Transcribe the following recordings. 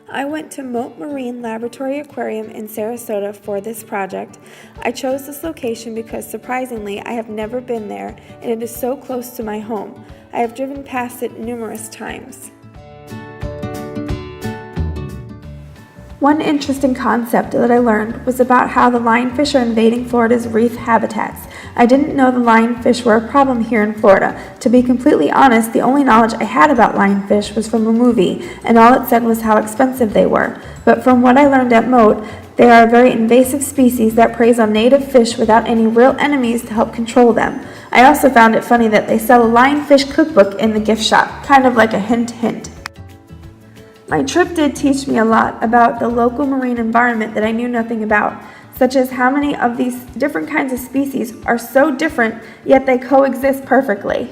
I went to Mote Marine Laboratory Aquarium in Sarasota for this project. I chose this location because surprisingly I have never been there and it is so close to my home. I have driven past it numerous times. One interesting concept that I learned was about how the lionfish are invading Florida's reef habitats. I didn't know the lionfish were a problem here in Florida. To be completely honest, the only knowledge I had about lionfish was from a movie, and all it said was how expensive they were. But from what I learned at Mote, they are a very invasive species that preys on native fish without any real enemies to help control them. I also found it funny that they sell a lionfish cookbook in the gift shop, kind of like a hint hint. My trip did teach me a lot about the local marine environment that I knew nothing about, such as how many of these different kinds of species are so different, yet they coexist perfectly.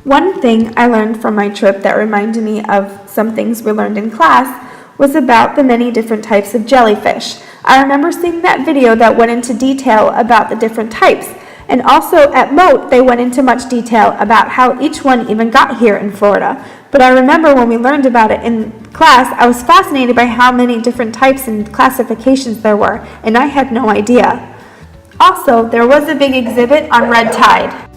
One thing I learned from my trip that reminded me of some things we learned in class was about the many different types of jellyfish. I remember seeing that video that went into detail about the different types, and also at Mote they went into much detail about how each one even got here in Florida. But I remember when we learned about it in class, I was fascinated by how many different types and classifications there were, and I had no idea. Also, there was a big exhibit on red tide.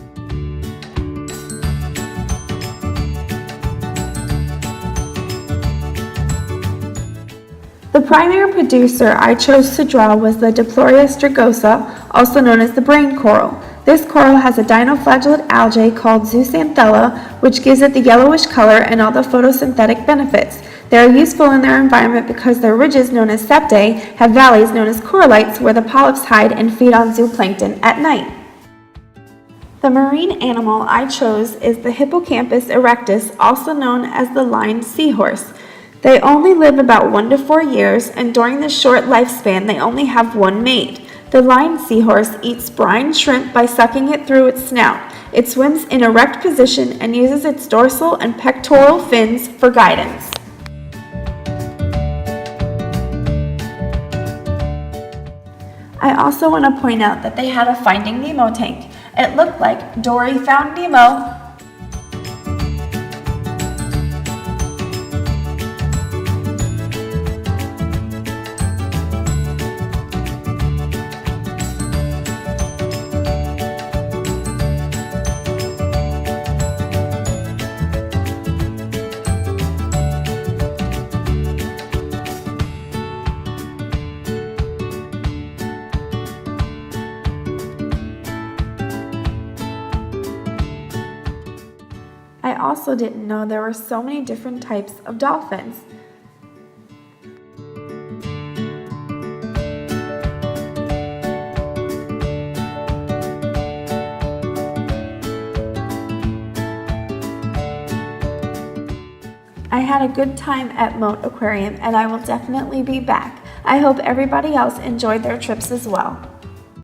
The primary producer I chose to draw was the Diploria strigosa, also known as the brain coral. This coral has a dinoflagellate algae called zooxanthella, which gives it the yellowish color and all the photosynthetic benefits. They are useful in their environment because their ridges, known as septae, have valleys known as corallites where the polyps hide and feed on zooplankton at night. The marine animal I chose is the Hippocampus erectus, also known as the lined seahorse. They only live about 1 to 4 years, and during this short lifespan they only have one mate. The lined seahorse eats brine shrimp by sucking it through its snout. It swims in erect position and uses its dorsal and pectoral fins for guidance. I also want to point out that they had a Finding Nemo tank. It looked like Dory found Nemo. I also didn't know there were so many different types of dolphins. I had a good time at Mote Aquarium and I will definitely be back. I hope everybody else enjoyed their trips as well.